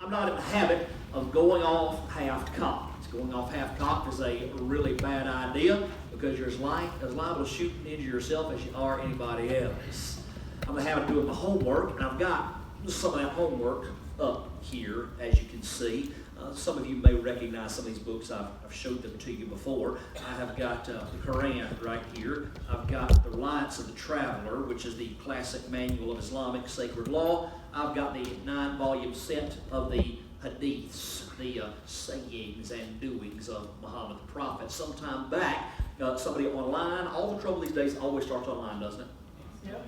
I'm not in the habit of going off half-cocked. Going off half-cocked is a really bad idea because you're as liable to shoot and injure yourself as you are anybody else. I'm in the habit of doing my homework, and I've got some of that homework up here, as you can see. Some of you may recognize some of these books. I've showed them to you before. I have got the Koran right here. I've got the Reliance of the Traveler, which is the classic manual of Islamic sacred law. I've got the 9-volume set of the Hadiths, the sayings and doings of Muhammad the Prophet. Sometime back, somebody online, all the trouble these days always starts online, doesn't it? Yep.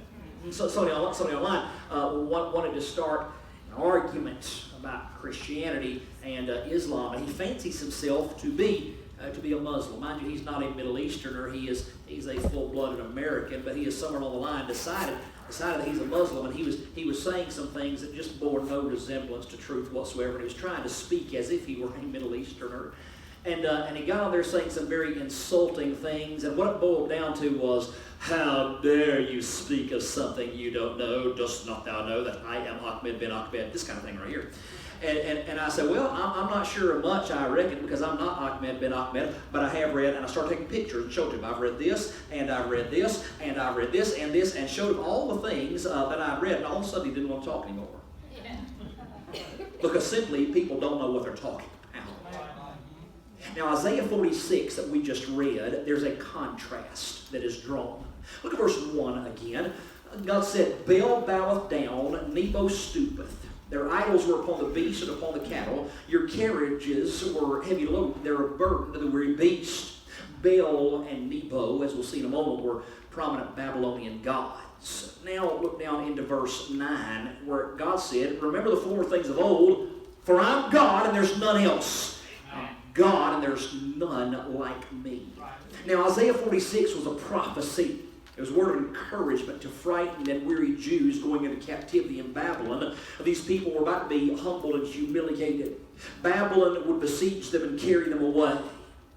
So somebody online wanted to start an argument about Christianity and Islam, and he fancies himself to be a Muslim. Mind you, he's not a Middle Easterner. He's a full-blooded American, but he is somewhere along the line decided that he's a Muslim, and he was saying some things that just bore no resemblance to truth whatsoever. And he was trying to speak as if he were a Middle Easterner, and he got on there saying some very insulting things. And what it boiled down to was, "How dare you speak of something you don't know? Dost not thou know that I am Ahmed bin Ahmed?" This kind of thing right here. And I said, well, I'm not sure of much, I reckon, because I'm not Ahmed bin Ahmed, but I have read, and I started taking pictures and showed him, I've read this, and I've read this, and I've read this, and this, and showed him all the things that I read, and all of a sudden he didn't want to talk anymore. Yeah. Because simply, people don't know what they're talking about. Now, Isaiah 46 that we just read, there's a contrast that is drawn. Look at verse 1 again. God said, "Baal boweth down, Nebo stoopeth. Their idols were upon the beast and upon the cattle. Your carriages were heavy loaded. They were a burden to the weary beast." Baal and Nebo, as we'll see in a moment, were prominent Babylonian gods. Now look down into verse 9, where God said, "Remember the former things of old, for I'm God and there's none else. I'm God and there's none like me." Now Isaiah 46 was a prophecy. It was a word of encouragement to frightened and weary Jews going into captivity in Babylon. These people were about to be humbled and humiliated. Babylon would besiege them and carry them away.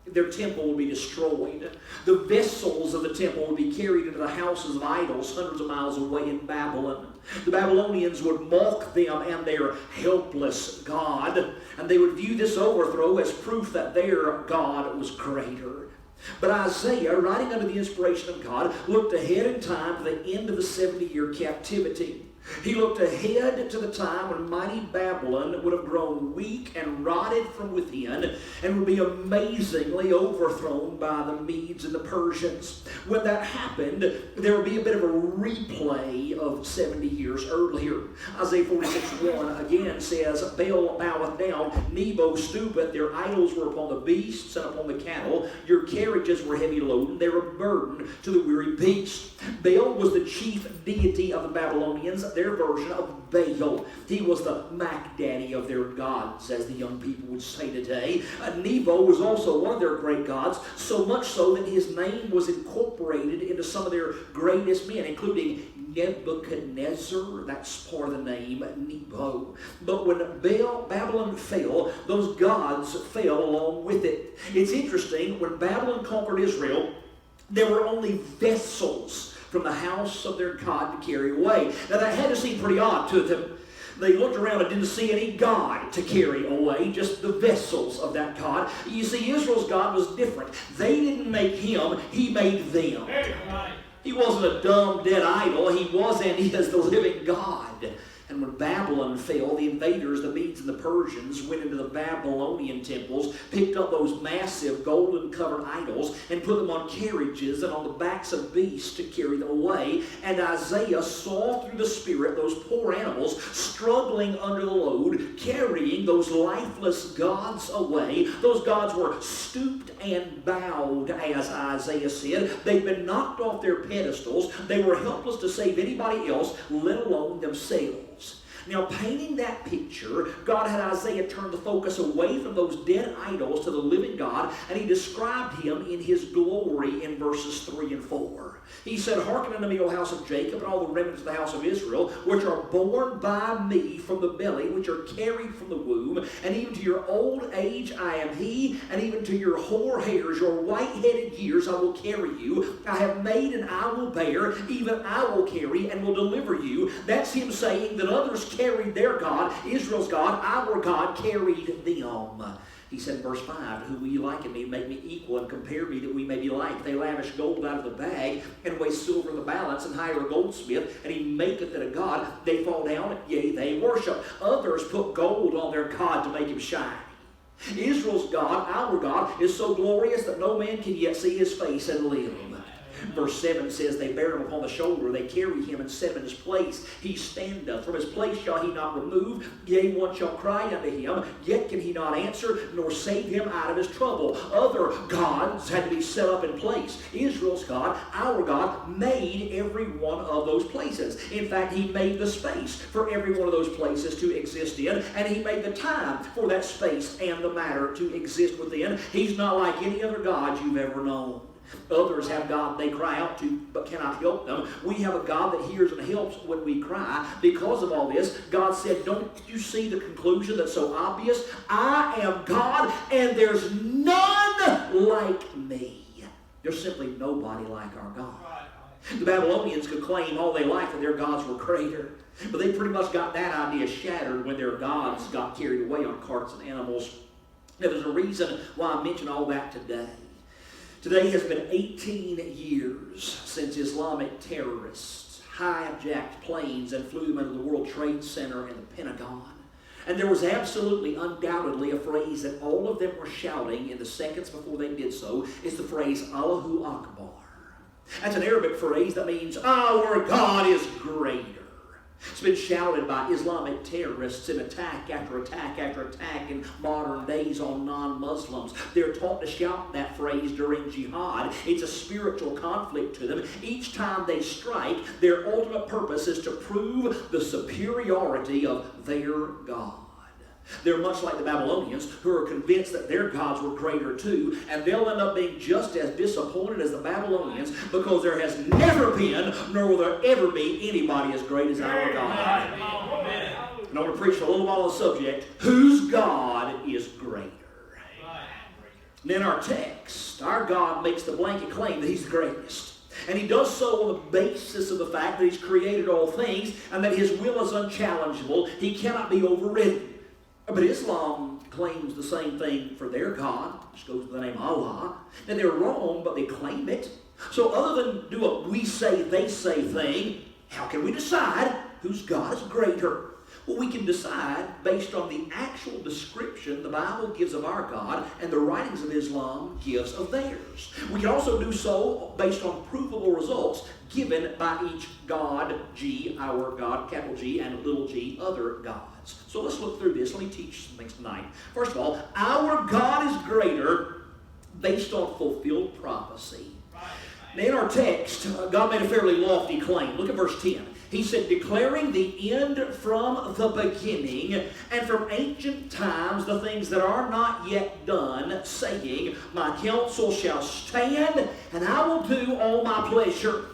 Their temple would be destroyed. The vessels of the temple would be carried into the houses of idols hundreds of miles away in Babylon. The Babylonians would mock them and their helpless God, and they would view this overthrow as proof that their God was greater. But Isaiah, writing under the inspiration of God, looked ahead in time to the end of the 70-year captivity. He looked ahead to the time when mighty Babylon would have grown weak and rotted from within and would be amazingly overthrown by the Medes and the Persians. When that happened, there would be a bit of a replay of 70 years earlier. Isaiah 46:1 again says, "Baal boweth down, Nebo stoopeth, their idols were upon the beasts and upon the cattle, your carriages were heavy loaden, they were burdened to the weary beast." Baal was the chief deity of the Babylonians, their version of Baal. He was the Mac Daddy of their gods, as the young people would say today. Nebo was also one of their great gods, so much so that his name was incorporated into some of their greatest men, including Nebuchadnezzar. That's part of the name, Nebo. But when Babylon fell, those gods fell along with it. It's interesting, when Babylon conquered Israel, there were only vessels from the house of their God to carry away. Now that had to seem pretty odd to them. They looked around and didn't see any God to carry away, just the vessels of that God. You see, Israel's God was different. They didn't make him, he made them. He wasn't a dumb, dead idol. He was and is the living God. And when Babylon fell, the invaders, the Medes and the Persians, went into the Babylonian temples, picked up those massive golden-covered idols, and put them on carriages and on the backs of beasts to carry them away. And Isaiah saw through the Spirit those poor animals struggling under the load, carrying those lifeless gods away. Those gods were stooped and bowed, as Isaiah said. They'd been knocked off their pedestals. They were helpless to save anybody else, let alone themselves. Now, painting that picture, God had Isaiah turn the focus away from those dead idols to the living God, and he described him in his glory in verses 3 and 4. He said, "Hearken unto me, O house of Jacob, and all the remnants of the house of Israel, which are born by me from the belly, which are carried from the womb, and even to your old age I am he, and even to your hoar hairs, your white-headed years I will carry you. I have made and I will bear, even I will carry and will deliver you." That's him saying that others carried their God. Israel's God, our God, carried them. He said in verse 5, who will you liken me, make me equal, and compare me that we may be like? They lavish gold out of the bag, and weigh silver in the balance, and hire a goldsmith, and he maketh it a god. They fall down, yea, they worship. Others put gold on their God to make him shine. Israel's God, our God, is so glorious that no man can yet see his face and live. Verse 7 says, they bear him upon the shoulder, they carry him and set him in his place. He standeth, from his place shall he not remove. Yea, one shall cry unto him, yet can he not answer, nor save him out of his trouble. Other gods had to be set up in place. Israel's God, our God, made every one of those places. In fact, he made the space for every one of those places to exist in, and he made the time for that space and the matter to exist within. He's not like any other God you've ever known. Others have God they cry out to but cannot help them. We have a God that hears and helps when we cry. Because of all this, God said, don't you see the conclusion that's so obvious? I am God and there's none like me. There's simply nobody like our God. The Babylonians could claim all they like that their gods were greater, but they pretty much got that idea shattered when their gods got carried away on carts and animals. Now, there's a reason why I mention all that today. Today has been 18 years since Islamic terrorists hijacked planes and flew them into the World Trade Center and the Pentagon. And there was absolutely, undoubtedly, a phrase that all of them were shouting in the seconds before they did so. It's the phrase, Allahu Akbar. That's an Arabic phrase that means, our God is greater. It's been shouted by Islamic terrorists in attack after attack after attack in modern days on non-Muslims. They're taught to shout that phrase during jihad. It's a spiritual conflict to them. Each time they strike, their ultimate purpose is to prove the superiority of their God. They're much like the Babylonians, who are convinced that their gods were greater too, and they'll end up being just as disappointed as the Babylonians, because there has never been, nor will there ever be, anybody as great as our God. And I want to preach a little while on the subject, whose God is greater? And in our text, our God makes the blanket claim that He's the greatest. And He does so on the basis of the fact that He's created all things, and that His will is unchallengeable. He cannot be overridden. But Islam claims the same thing for their God, which goes by the name Allah. And they're wrong, but they claim it. So other than do a we say, they say thing, how can we decide whose God is greater? Well, we can decide based on the actual description the Bible gives of our God and the writings of Islam gives of theirs. We can also do so based on provable results given by each God, G, our God, capital G, and little g, other gods. So let's look through this. Let me teach some things tonight. First of all, our God is greater based on fulfilled prophecy. Now in our text, God made a fairly lofty claim. Look at verse 10. He said, declaring the end from the beginning, and from ancient times the things that are not yet done, saying, my counsel shall stand, and I will do all my pleasure.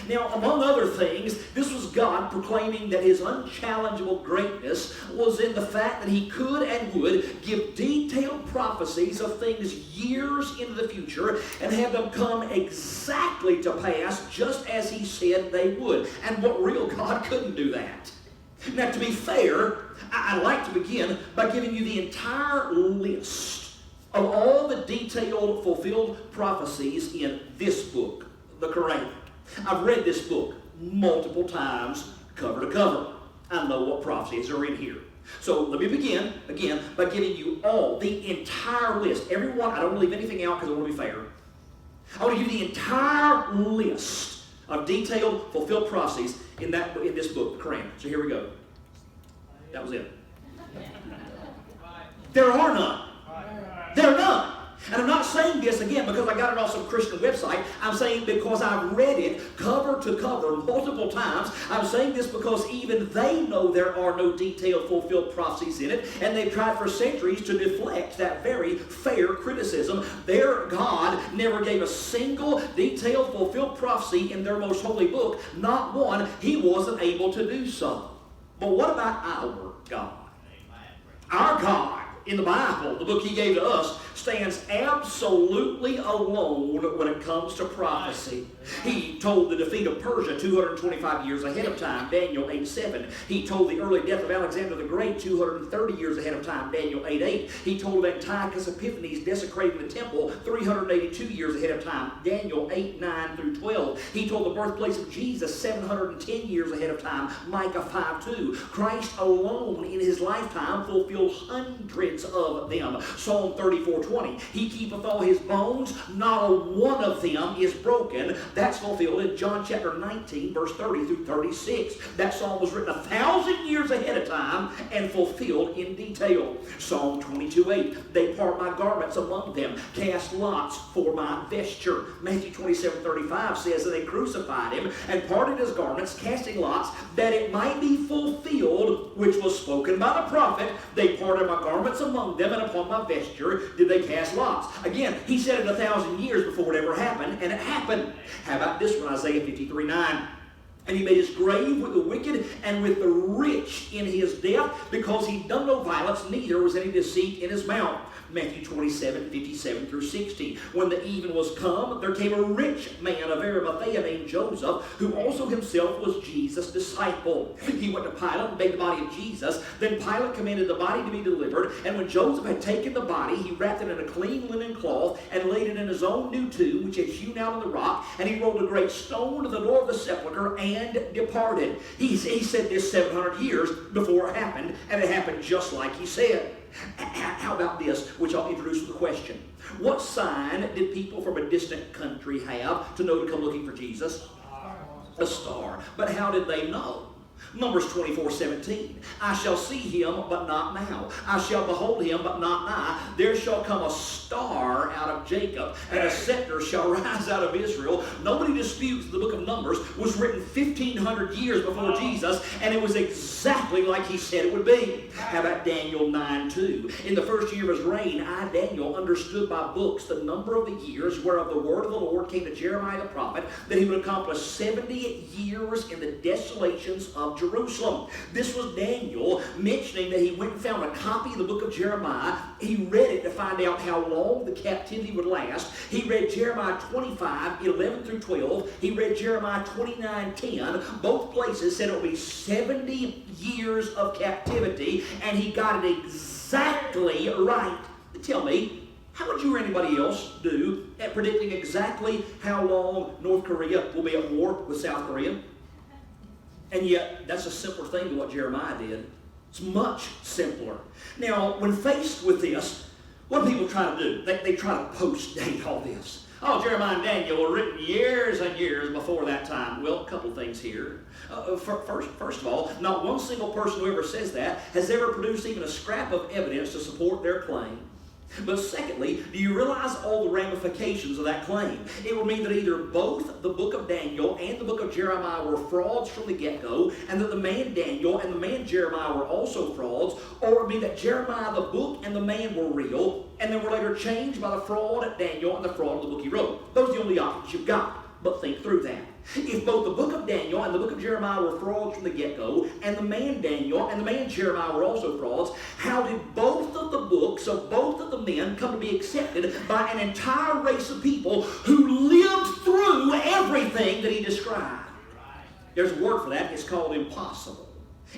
Now, among other things, this was God proclaiming that His unchallengeable greatness was in the fact that He could and would give detailed prophecies of things years into the future and have them come exactly to pass just as He said they would. And what real God couldn't do that? Now, to be fair, I'd like to begin by giving you the entire list of all the detailed, fulfilled prophecies in this book, the Koran. I've read this book multiple times, cover to cover. I know what prophecies are in here. So let me begin, again, by giving you all, the entire list. Everyone, I don't leave anything out because I want to be fair. I want to give you the entire list of detailed, fulfilled prophecies in this book, the Koran. So here we go. That was it. There are none. There are none. And I'm not saying this, again, because I got it off some Christian website. I'm saying because I've read it cover to cover multiple times. I'm saying this because even they know there are no detailed, fulfilled prophecies in it, and they've tried for centuries to deflect that very fair criticism. Their God never gave a single detailed, fulfilled prophecy in their most holy book. Not one. He wasn't able to do so. But what about our God? Our God in the Bible, the book he gave to us, stands absolutely alone when it comes to prophecy. He told the defeat of Persia 225 years ahead of time, Daniel 8:7. He told the early death of Alexander the Great 230 years ahead of time, Daniel 8:8. He told of Antiochus Epiphanes desecrating the temple 382 years ahead of time, Daniel 8:9 through 12. He told the birthplace of Jesus 710 years ahead of time, Micah 5:2. Christ alone in his lifetime fulfilled hundreds of them, Psalm 34:20. He keepeth all his bones, not a one of them is broken. That's fulfilled in John chapter 19, verse 30 through 36. That psalm was written 1,000 years ahead of time and fulfilled in detail. Psalm 22:8. They part my garments among them, cast lots for my vesture. Matthew 27:35 says that they crucified him and parted his garments, casting lots, that it might be fulfilled, which was spoken by the prophet. They parted my garments among them, and upon my vesture did they cast lots. Again, he said it 1,000 years before it ever happened, and it happened. How about this one, Isaiah 53:9? And he made his grave with the wicked and with the rich in his death, because he done no violence, neither was any deceit in his mouth. Matthew 27:57 through 60. When the even was come, there came a rich man of Arimathea named Joseph, who also himself was Jesus' disciple. He went to Pilate and begged the body of Jesus. Then Pilate commanded the body to be delivered. And when Joseph had taken the body, he wrapped it in a clean linen cloth and laid it in his own new tomb, which he had hewn out of the rock. And he rolled a great stone to the door of the sepulchre and departed. He said this 700 years before it happened, and it happened just like he said. How about this, which I'll introduce with a question? What sign did people from a distant country have to know to come looking for Jesus? A star. But how did they know? Numbers 24:17. I shall see him, but not now. I shall behold him, but not nigh. There shall come a star out of Jacob, and a scepter shall rise out of Israel. Nobody disputes the book of Numbers was written 1,500 years before Jesus, and it was exactly like he said it would be. How about Daniel 9:2? In the first year of his reign, I, Daniel, understood by books the number of the years whereof the word of the Lord came to Jeremiah the prophet, that he would accomplish 70 years in the desolations of Jerusalem. This was Daniel mentioning that he went and found a copy of the book of Jeremiah. He read it to find out how long the captivity would last. He read Jeremiah 25:11 through 12. He read Jeremiah 29:10. Both places said it would be 70 years of captivity, and he got it exactly right. Tell me, how would you or anybody else do at predicting exactly how long North Korea will be at war with South Korea? And yet, that's a simpler thing than what Jeremiah did. It's much simpler. Now, when faced with this, what do people try to do? They try to post-date all this. Oh, Jeremiah and Daniel were written years and years before that time. Well, a couple things here. First of all, not one single person who ever says that has ever produced even a scrap of evidence to support their claim. But secondly, do you realize all the ramifications of that claim? It would mean that either both the book of Daniel and the book of Jeremiah were frauds from the get-go, and that the man Daniel and the man Jeremiah were also frauds, or it would mean that Jeremiah the book and the man were real, and then were later changed by the fraud at Daniel and the fraud of the book he wrote. Those are the only options you've got. But think through that. If both the book of Daniel and the book of Jeremiah were frauds from the get-go, and the man Daniel and the man Jeremiah were also frauds, how did both of the books of both of the men come to be accepted by an entire race of people who lived through everything that he described? There's a word for that. It's called impossible.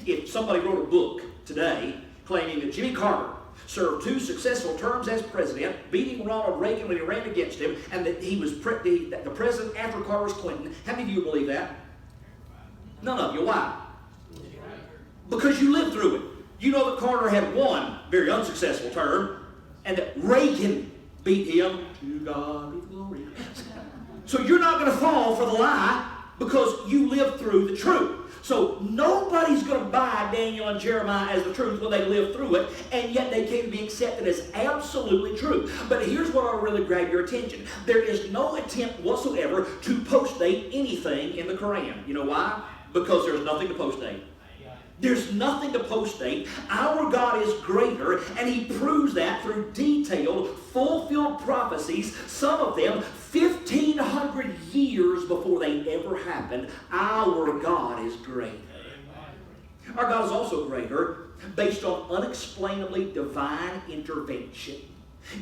If somebody wrote a book today claiming that Jimmy Carter served 2 successful terms as president, beating Ronald Reagan when he ran against him, and that he was the president after Carter was Clinton, how many of you believe that? None of you. Why? Because you lived through it. You know that Carter had 1 very unsuccessful term, and that Reagan beat him. To God be glory. So you're not going to fall for the lie because you lived through the truth. So nobody's going to buy Daniel and Jeremiah as the truth when they lived through it, and yet they can be accepted as absolutely true. But here's what ought to really grab your attention. There is no attempt whatsoever to post-date anything in the Koran. You know why? Because there's nothing to post-date. There's nothing to post-date. Our God is greater, and he proves that through detailed, fulfilled prophecies, some of them 1,500 years before they ever happened. Our God is great. Our God is also greater, based on unexplainably divine intervention.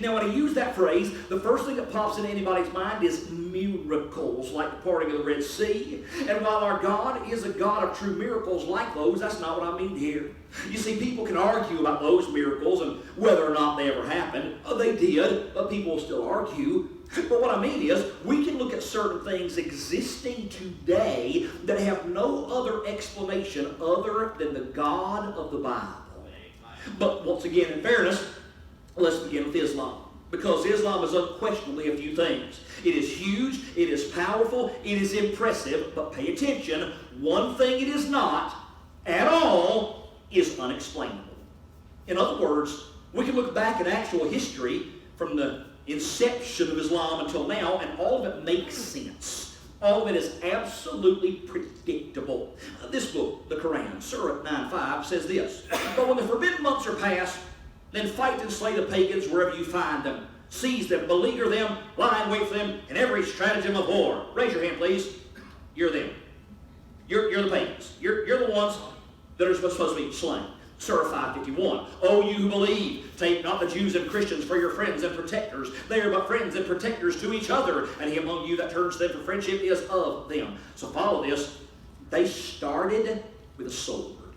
Now, when I use that phrase, the first thing that pops into anybody's mind is miracles, like the parting of the Red Sea. And while our God is a God of true miracles like those, that's not what I mean here. You see, people can argue about those miracles and whether or not they ever happened. They did, but people will still argue. But what I mean is, we can look at certain things existing today that have no other explanation other than the God of the Bible. But once again, in fairness, let's begin with Islam. Because Islam is unquestionably a few things. It is huge, it is powerful, it is impressive, but pay attention, one thing it is not at all is unexplainable. In other words, we can look back at actual history from the inception of Islam until now, and all of it makes sense. All of it is absolutely predictable. This book, the Koran, Surah 9:5, says this: "But when the forbidden months are past, then fight and slay the pagans wherever you find them. Seize them, beleaguer them, lie in wait for them, in every stratagem of war." Raise your hand, please. You're them. You're the pagans. You're the ones that are supposed to be slain. Surah 5:51. "O you who believe, take not the Jews and Christians for your friends and protectors. They are but friends and protectors to each other, and he among you that turns to them for friendship is of them." So follow this. They started with a sword.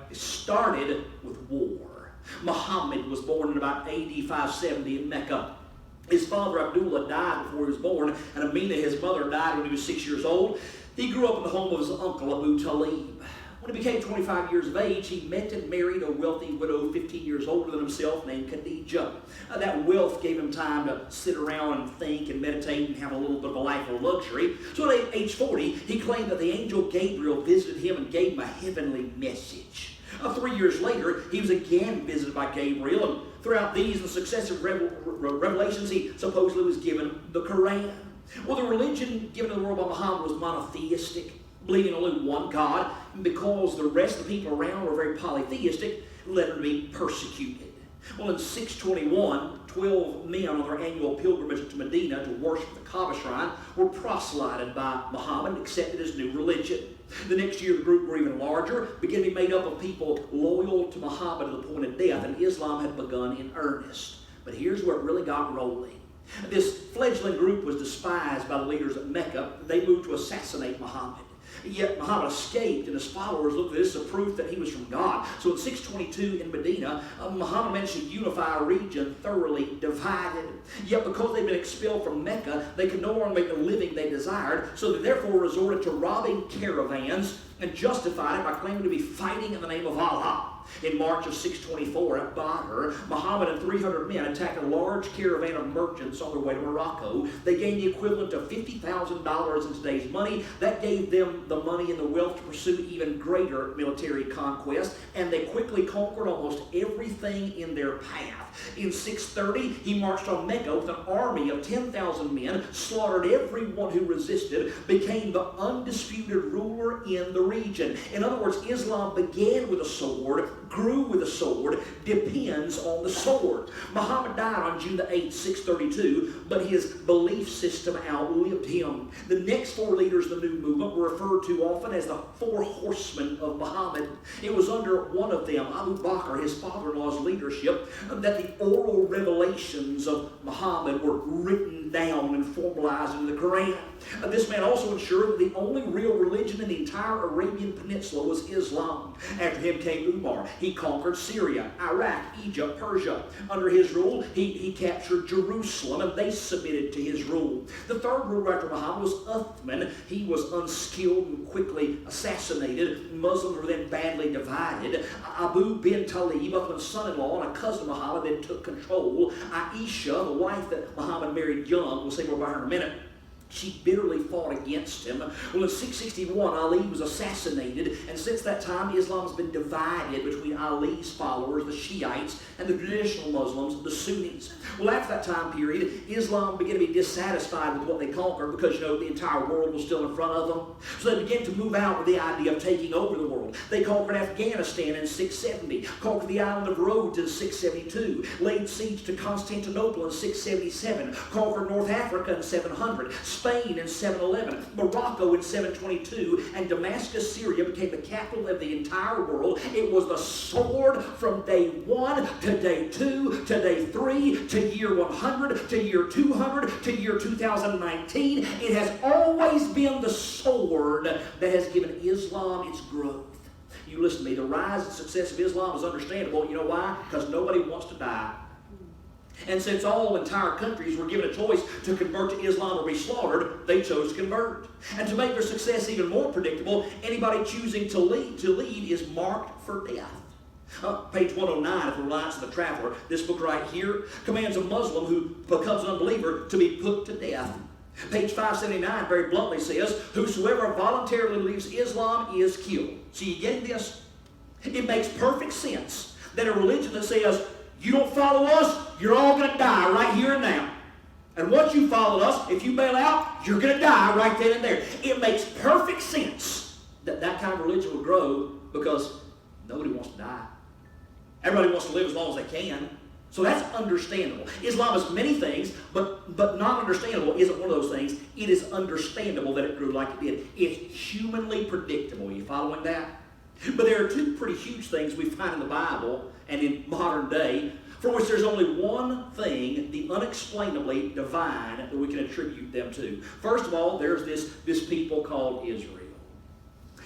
They started with war. Muhammad was born in about AD 570 in Mecca. His father Abdullah died before he was born, and Amina, his mother, died when he was 6 years old. He grew up in the home of his uncle Abu Talib. When he became 25 years of age, he met and married a wealthy widow 15 years older than himself named Khadijah. That wealth gave him time to sit around and think and meditate and have a little bit of a life of luxury. So at age 40, he claimed that the angel Gabriel visited him and gave him a heavenly message. 3 years later, he was again visited by Gabriel, and throughout these and successive revelations, he supposedly was given the Koran. Well, the religion given to the world by Muhammad was monotheistic, believing only one God, and because the rest of the people around were very polytheistic, led them to be persecuted. Well, in 621, 12 men on their annual pilgrimage to Medina to worship the Kaaba shrine were proselyted by Muhammad and accepted his new religion. The next year, the group were even larger, began to be made up of people loyal to Muhammad to the point of death, and Islam had begun in earnest. But here's where it really got rolling. This fledgling group was despised by the leaders at Mecca. They moved to assassinate Muhammad. Yet Muhammad escaped, and his followers looked at this as a proof that he was from God. So in 622 in Medina, Muhammad managed to unify a region thoroughly divided. Yet because they'd been expelled from Mecca, they could no longer make the living they desired, so they therefore resorted to robbing caravans and justified it by claiming to be fighting in the name of Allah. In March of 624 at Badr, Muhammad and 300 men attacked a large caravan of merchants on their way to Morocco. They gained the equivalent of $50,000 in today's money. That gave them the money and the wealth to pursue even greater military conquest, and they quickly conquered almost everything in their path. In 630, he marched on Mecca with an army of 10,000 men, slaughtered everyone who resisted, became the undisputed ruler in the region. In other words, Islam began with a sword, grew with a sword, depends on the sword. Muhammad died on June the 8th, 632, but his belief system outlived him. The next four leaders of the new movement were referred to often as the four horsemen of Muhammad. It was under one of them, Abu Bakr, his father-in-law's leadership, that the oral revelations of Muhammad were written down and formalized into the Quran. This man also ensured that the only real religion in the entire Arabian Peninsula was Islam. After him came Umar. He conquered Syria, Iraq, Egypt, Persia. Under his rule, he captured Jerusalem, and they submitted to his rule. The third ruler after Muhammad was Uthman. He was unskilled and quickly assassinated. Muslims were then badly divided. Abu bin Talib, Uthman's son-in-law and a cousin of Muhammad, then took control. Aisha, the wife that Muhammad married young, we'll say more about her in a minute, she bitterly fought against him. Well, in 661, Ali was assassinated, and since that time, Islam has been divided between Ali's followers, the Shiites, and the traditional Muslims, the Sunnis. Well, after that time period, Islam began to be dissatisfied with what they conquered because, the entire world was still in front of them. So they began to move out with the idea of taking over the world. They conquered Afghanistan in 670, conquered the island of Rhodes in 672, laid siege to Constantinople in 677, conquered North Africa in 700, Spain in 711, Morocco in 722, and Damascus, Syria became the capital of the entire world. It was the sword from day 1 to day 2 to day 3 to year 100 to year 200 to year 2019. It has always been the sword that has given Islam its growth. You listen to me, the rise and success of Islam is understandable. You know why? Because nobody wants to die. And since all entire countries were given a choice to convert to Islam or be slaughtered, they chose to convert. And to make their success even more predictable, anybody choosing to lead is marked for death. Page 109 of the Reliance of the Traveler, this book right here, commands a Muslim who becomes an unbeliever to be put to death. Page 579 very bluntly says, whosoever voluntarily leaves Islam is killed. So you getting this? It makes perfect sense that a religion that says, you don't follow us, you're all going to die right here and now. And once you follow us, if you bail out, you're going to die right then and there. It makes perfect sense that that kind of religion will grow because nobody wants to die. Everybody wants to live as long as they can. So that's understandable. Islam is many things, but not understandable isn't one of those things. It is understandable that it grew like it did. It's humanly predictable. Are you following that? But there are two pretty huge things we find in the Bible and in modern day for which there's only one thing, the unexplainably divine, that we can attribute them to. First of all, there's this people called Israel.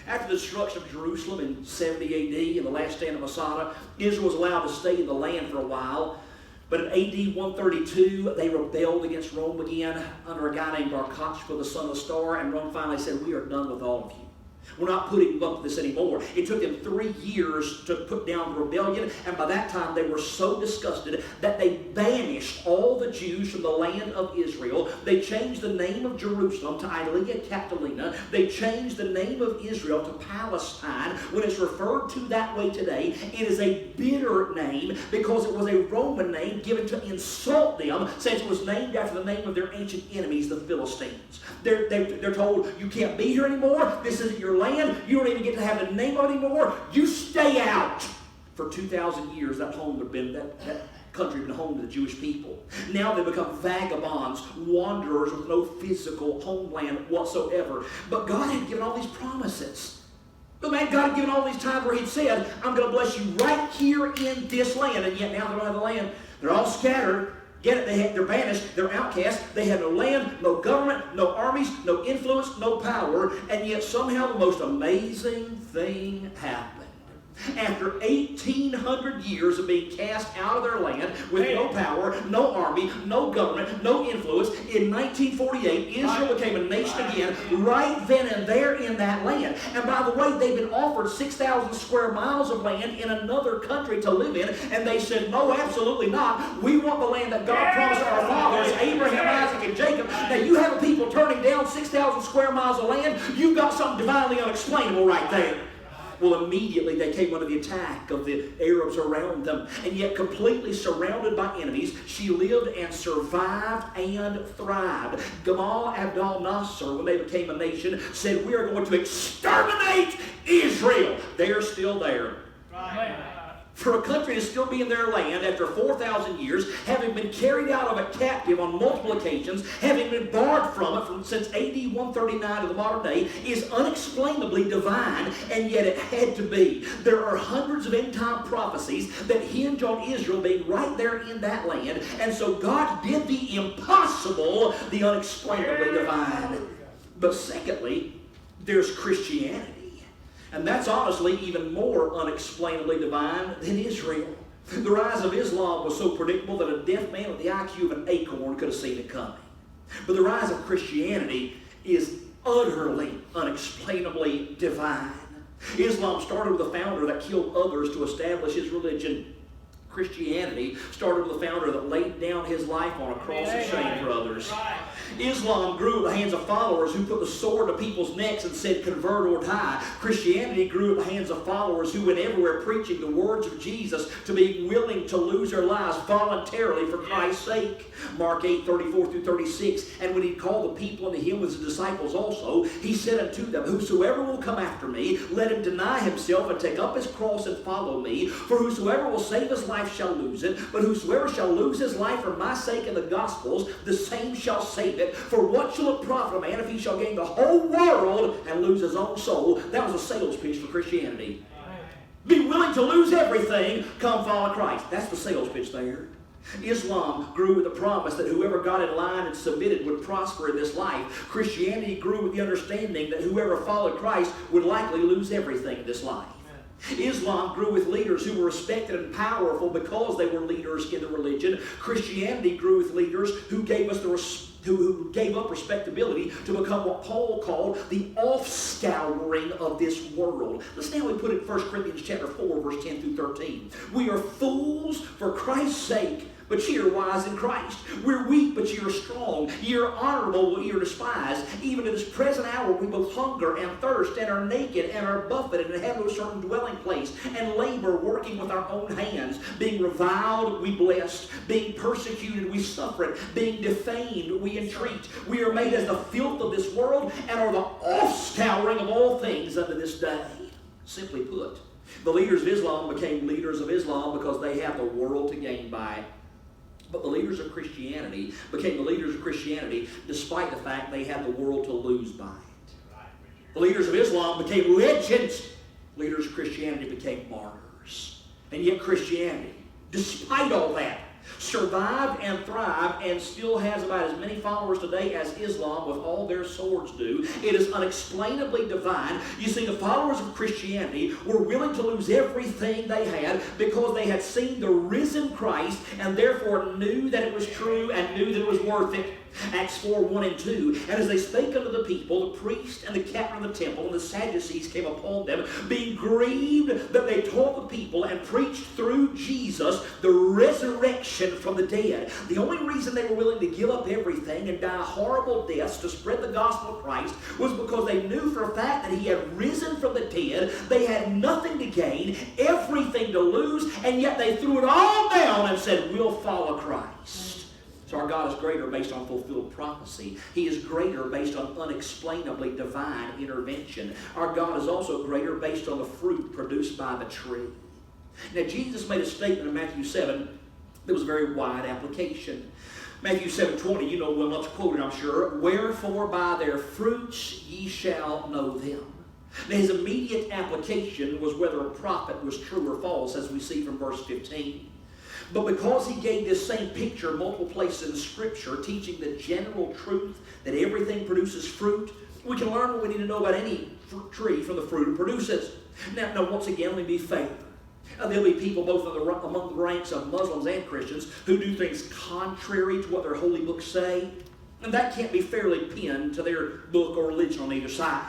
After the destruction of Jerusalem in 70 A.D., in the last stand of Masada, Israel was allowed to stay in the land for a while. But in A.D. 132, they rebelled against Rome again under a guy named Bar Kokhba, the son of the star, and Rome finally said, we are done with all of you. We're not putting up with this anymore. It took them 3 years to put down the rebellion, and by that time they were so disgusted that they banished all the Jews from the land of Israel. They changed the name of Jerusalem to Aelia Capitolina. They changed the name of Israel to Palestine. When it's referred to that way today, it is a bitter name because it was a Roman name given to insult them, since it was named after the name of their ancient enemies, the Philistines. They're told, you can't be here anymore. This isn't your land. You don't even get to have the name of it anymore. You stay out. For 2,000 years, that country had been home to the Jewish people. Now they become vagabonds, wanderers with no physical homeland whatsoever. But God had given all these promises. But man, God had given all these times where He'd said, I'm going to bless you right here in this land. And yet now they don't have the land. They're all scattered. Get it? They're banished. They're outcasts. They have no land, no government, no armies, no influence, no power. And yet somehow the most amazing thing happened. After 1,800 years of being cast out of their land with no power, no army, no government, no influence, in 1948, Israel became a nation again right then and there in that land. And by the way, they've been offered 6,000 square miles of land in another country to live in, and they said, no, absolutely not. We want the land that God promised our fathers, Abraham, Isaac, and Jacob. Now, you have people turning down 6,000 square miles of land. You've got something divinely unexplainable right there. Well, immediately they came under the attack of the Arabs around them, and yet completely surrounded by enemies, she lived and survived and thrived. Gamal Abdel Nasser, when they became a nation, said, we are going to exterminate Israel. They're still there. Right. For a country to still be in their land after 4,000 years, having been carried out of it captive on multiple occasions, having been barred from it since A.D. 139 to the modern day, is unexplainably divine, and yet it had to be. There are hundreds of end-time prophecies that hinge on Israel being right there in that land, and so God did the impossible, the unexplainably divine. But secondly, there's Christianity. And that's honestly even more unexplainably divine than Israel. The rise of Islam was so predictable that a deaf man with the IQ of an acorn could have seen it coming. But the rise of Christianity is utterly, unexplainably divine. Islam started with a founder that killed others to establish his religion. Christianity started with a founder that laid down his life on a cross of shame for others. Islam grew at the hands of followers who put the sword to people's necks and said, convert or die. Christianity grew at the hands of followers who went everywhere preaching the words of Jesus, to be willing to lose their lives voluntarily for Christ's sake. Mark 8, 34 through 36. And when he called the people unto him with his disciples also, he said unto them, whosoever will come after me, let him deny himself and take up his cross and follow me. For whosoever will save his life life shall lose it, but whosoever shall lose his life for my sake and the gospel's, the same shall save it. For what shall it profit a man if he shall gain the whole world and lose his own soul? That was a sales pitch for Christianity. Be willing to lose everything, come follow Christ. That's the sales pitch there. Islam grew with the promise that whoever got in line and submitted would prosper in this life. Christianity grew with the understanding that whoever followed Christ would likely lose everything in this life. Islam grew with leaders who were respected and powerful because they were leaders in the religion. Christianity grew with leaders who gave us who gave up respectability to become what Paul called the offscouring of this world. Listen how we put it in 1 Corinthians chapter 4, verse 10 through 13. We are fools for Christ's sake, but ye are wise in Christ. We're weak, but ye are strong. Ye are honorable, but ye are despised. Even at this present hour we both hunger and thirst, and are naked, and are buffeted, and have no certain dwelling place, and labor, working with our own hands. Being reviled, we blessed. Being persecuted, we suffer it. Being defamed, we entreat. We are made as the filth of this world, and are the offscouring of all things unto this day. Simply put, the leaders of Islam became leaders of Islam because they have the world to gain by it. But the leaders of Christianity became the leaders of Christianity despite the fact they had the world to lose by it. The leaders of Islam became legends. Leaders of Christianity became martyrs. And yet Christianity, despite all that, survived and thrived and still has about as many followers today as Islam with all their swords do. It is unexplainably divine. You see, the followers of Christianity were willing to lose everything they had because they had seen the risen Christ and therefore knew that it was true and knew that it was worth it. Acts 4, 1 and 2. And as they spake unto the people, the priest and the captain of the temple and the Sadducees came upon them, being grieved that they taught the people and preached through Jesus the resurrection from the dead. The only reason they were willing to give up everything and die horrible deaths to spread the gospel of Christ was because they knew for a fact that he had risen from the dead. They had nothing to gain, everything to lose, and yet they threw it all down and said, we'll follow Christ. So our God is greater based on fulfilled prophecy. He is greater based on unexplainably divine intervention. Our God is also greater based on the fruit produced by the tree. Now, Jesus made a statement in Matthew 7 that was a very wide application. Matthew 7:20, you know well much quoted, I'm sure. Wherefore by their fruits ye shall know them. Now, his immediate application was whether a prophet was true or false, as we see from verse 15. But because he gave this same picture multiple places in Scripture, teaching the general truth that everything produces fruit, we can learn what we need to know about any tree from the fruit it produces. Now once again, let me be fair. There'll be people both among the ranks of Muslims and Christians who do things contrary to what their holy books say, and that can't be fairly pinned to their book or religion on either side.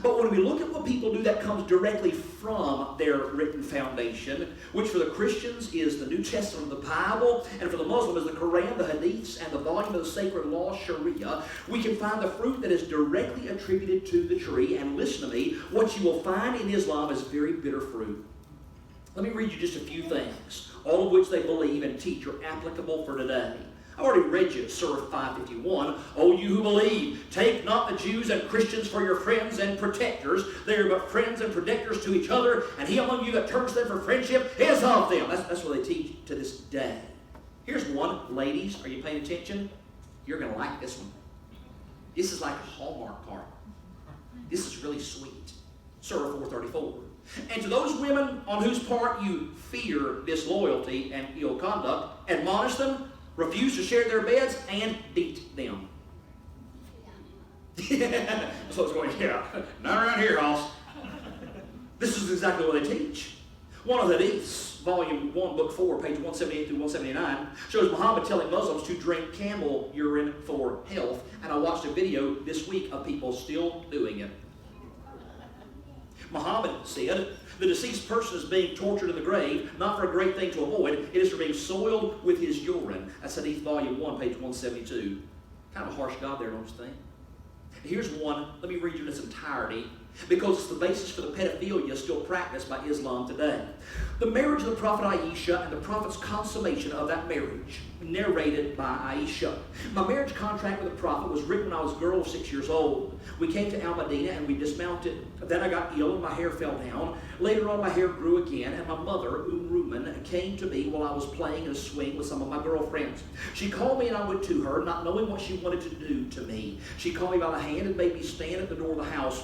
But when we look at what people do that comes directly from their written foundation, which for the Christians is the New Testament of the Bible, and for the Muslim is the Koran, the Hadiths, and the volume of the sacred law, Sharia, we can find the fruit that is directly attributed to the tree. And listen to me, what you will find in Islam is very bitter fruit. Let me read you just a few things, all of which they believe and teach are applicable for today. I already read you Surah 551. O you who believe, take not the Jews and Christians for your friends and protectors. They are but friends and protectors to each other, and he among you that turns them for friendship is of them. That's what they teach to this day. Here's one. Ladies, are you paying attention? You're going to like this one. This is like a Hallmark card. This is really sweet. Surah 434. And to those women on whose part you fear disloyalty and ill conduct, admonish them, refuse to share their beds, and beat them. Yeah. So it's going, yeah, not around here, Hoss. This is exactly what they teach. One of the Hadiths, volume 1, book 4, page 178 through 179, shows Muhammad telling Muslims to drink camel urine for health. And I watched a video this week of people still doing it. Muhammad said, the deceased person is being tortured in the grave, not for a great thing to avoid. It is for being soiled with his urine. That's Hadith volume 1, page 172. Kind of a harsh God there, don't you think? Here's one. Let me read you in its entirety because it's the basis for the pedophilia still practiced by Islam today. The marriage of the prophet Aisha and the prophet's consummation of that marriage, narrated by Aisha. My marriage contract with the prophet was written when I was a girl of 6 years old. We came to Al-Madinah and we dismounted. Then I got ill and my hair fell down. Later on my hair grew again, and my mother, Ruman, came to me while I was playing in a swing with some of my girlfriends. She called me and I went to her, not knowing what she wanted to do to me. She called me by the hand and made me stand at the door of the house.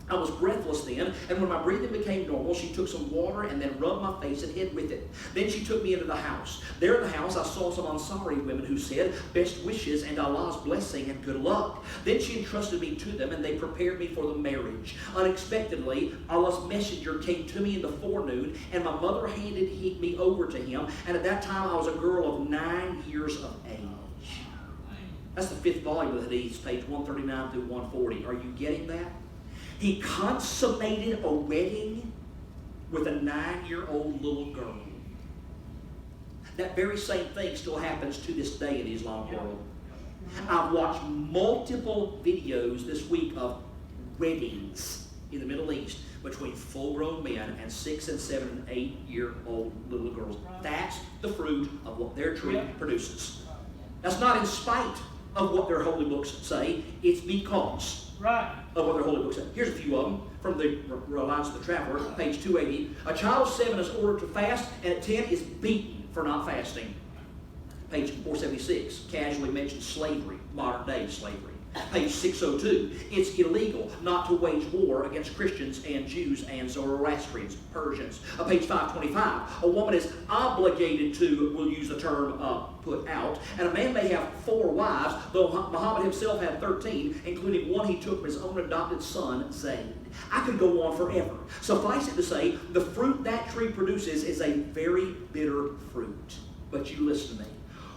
I was breathless then, and when my breathing became normal, she took some water and then rubbed my face and head with it. Then she took me into the house. There in the house, I saw some Ansari women who said, "Best wishes and Allah's blessing and good luck." Then she entrusted me to them, and they prepared me for the marriage. Unexpectedly, Allah's messenger came to me in the forenoon, and my mother handed me over to him, and at that time I was a girl of 9 years of age. That's the 5th volume of the Hadith, page 139 through 140. Are you getting that? He consummated a wedding with a 9-year-old little girl. That very same thing still happens to this day in the Islamic world. I've watched multiple videos this week of weddings in the Middle East between full-grown men and 6 and 7 and 8-year-old little girls. That's the fruit of what their tree produces. That's not in spite of what their holy books say. It's because of what their holy books say. Here's a few of them from the Reliance of the Traveler, page 280. A child of 7 is ordered to fast, and at 10 is beaten for not fasting. Page 476, casually mentions slavery, modern day slavery. Page 602, it's illegal not to wage war against Christians and Jews and Zoroastrians, Persians. Page 525, a woman is obligated to, we'll use the term put out, and a man may have 4 wives, though Muhammad himself had 13, including one he took from his own adopted son, Zayd. I could go on forever. Suffice it to say, the fruit that tree produces is a very bitter fruit. But you listen to me.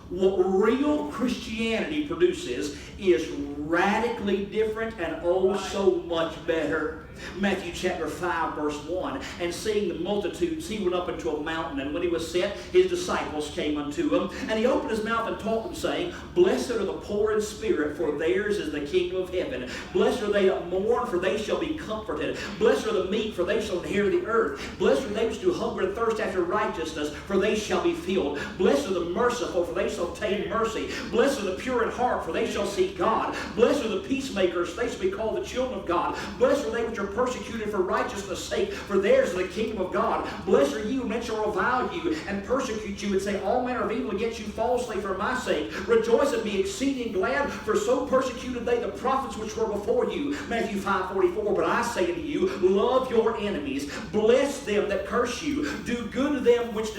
What real Christianity produces is radically different and oh so much better. Matthew chapter 5 verse 1, and seeing the multitudes, he went up into a mountain, and when he was set, his disciples came unto him, and he opened his mouth and taught them, saying, Blessed are the poor in spirit, for theirs is the kingdom of heaven. Blessed are they that mourn, for they shall be comforted. Blessed are the meek, for they shall inherit the earth. Blessed are they which do hunger and thirst after righteousness, for they shall be filled. Blessed are the merciful, for they shall obtain mercy. Blessed are the pure in heart, for they shall see God. Blessed are the peacemakers, for they shall be called the children of God. Blessed are they which are persecuted for righteousness' sake, for theirs is the kingdom of God. Blessed are you, men shall revile you and persecute you and say all manner of evil against you falsely for my sake. Rejoice and be exceeding glad, for so persecuted they the prophets which were before you. Matthew 5:44. But I say to you, love your enemies, bless them that curse you, do good to them which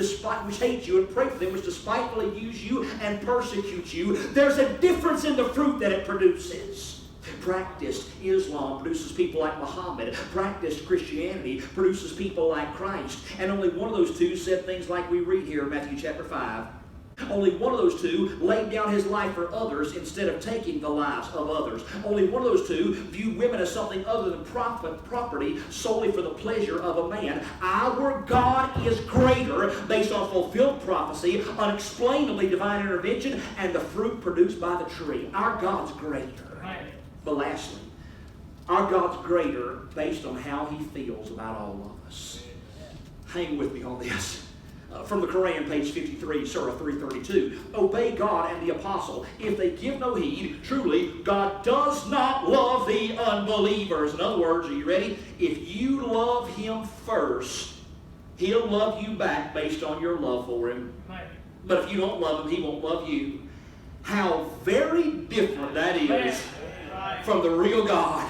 hate you, and pray for them which despitefully use you and persecute you. There's a difference in the fruit that it produces. Practiced Islam produces people like Muhammad. Practiced Christianity produces people like Christ. And only one of those two said things like we read here in Matthew chapter 5. Only one of those two laid down his life for others instead of taking the lives of others. Only one of those two viewed women as something other than property solely for the pleasure of a man. Our God is greater based on fulfilled prophecy, unexplainably divine intervention, and the fruit produced by the tree. Our God's greater. But lastly, our God's greater based on how he feels about all of us. Hang with me on this. From the Koran, page 53, Surah 332. Obey God and the apostle. If they give no heed, truly, God does not love the unbelievers. In other words, are you ready? If you love him first, he'll love you back based on your love for him. But if you don't love him, he won't love you. How very different that is from the real God.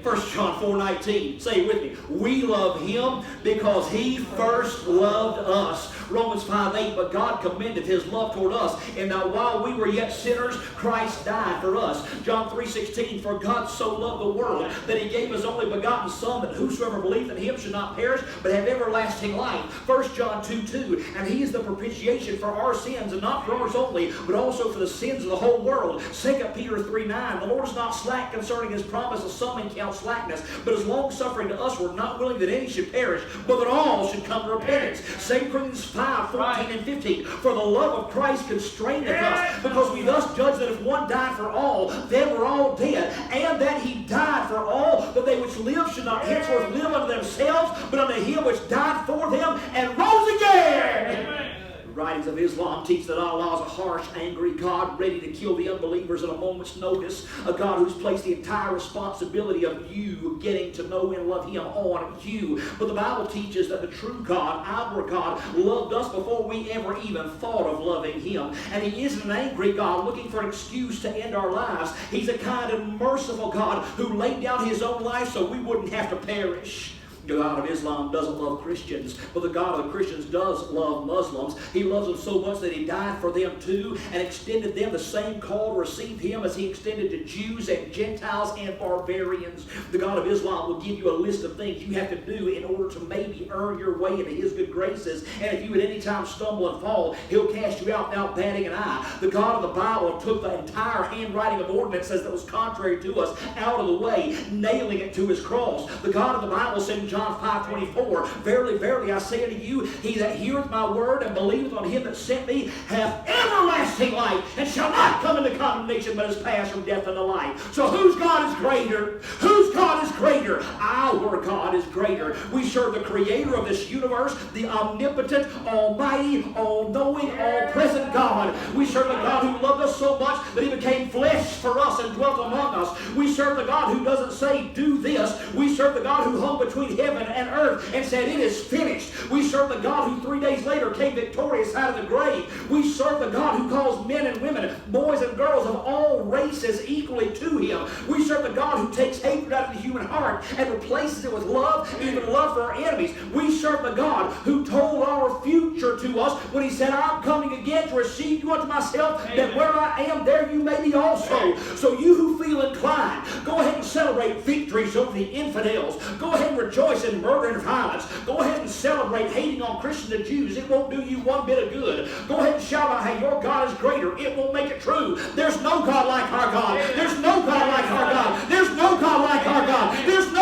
1 John 4:19. Say it with me. We love him because he first loved us. Romans 5:8. But God commendeth his love toward us, and that while we were yet sinners, Christ died for us. John 3:16. For God so loved the world that he gave his only begotten Son, that whosoever believeth in him should not perish, but have everlasting life. 1 John 2:2. And he is the propitiation for our sins, and not for ours only, but also for the sins of the whole world. 2 Peter 3:9. The Lord is not slack concerning his promise, as some men count without slackness, but is long-suffering to us. We're not willing that any should perish, but that all should come to repentance. 2 Corinthians 5:14 and 15. For the love of Christ constraineth us, because we thus judge that if one died for all, then we're all dead, and that he died for all, that they which live should not henceforth live unto themselves, but unto him which died for them and rose again. Amen. The writings of Islam teach that Allah is a harsh, angry God, ready to kill the unbelievers at a moment's notice, a God who's placed the entire responsibility of you getting to know and love Him on you. But the Bible teaches that the true God, our God, loved us before we ever even thought of loving Him. And He isn't an angry God looking for an excuse to end our lives. He's a kind and merciful God who laid down His own life so we wouldn't have to perish. The God of Islam doesn't love Christians, but the God of the Christians does love Muslims. He loves them so much that He died for them too, and extended them the same call to receive Him as He extended to Jews and Gentiles and barbarians. The God of Islam will give you a list of things you have to do in order to maybe earn your way into His good graces, and if you at any time stumble and fall, He'll cast you out without batting an eye. The God of the Bible took the entire handwriting of ordinances that was contrary to us out of the way, nailing it to His cross. The God of the Bible said in John 5:24, Verily, verily, I say unto you, he that heareth my word and believeth on Him that sent me hath everlasting life, and shall not come into condemnation, but is passed from death unto life. So whose God is greater? Whose God is greater? Our God is greater. We serve the Creator of this universe, the omnipotent, almighty, all-knowing, all-present God. We serve the God who loved us so much that He became flesh for us and dwelt among us. We serve the God who doesn't say, do this. We serve the God who hung between heaven and earth and said, it is finished. We serve the God who 3 days later came victorious out of the grave. We serve the God who calls men and women, boys and girls of all races equally to Him. We serve the God who takes hatred out of the human heart and replaces it with love, even love for our enemies. We serve the God who told our future to us when He said, I'm coming again to receive you unto myself, that where I am, there you may be also. So you who feel inclined, go ahead and celebrate victories over the infidels. Go ahead and rejoice in murder and violence. Go ahead and celebrate hating on Christians and Jews. It won't do you one bit of good. Go ahead and shout out, hey, your God is greater. It won't make it true. There's no God like our God. There's no God like our God. There's no God like our God. There's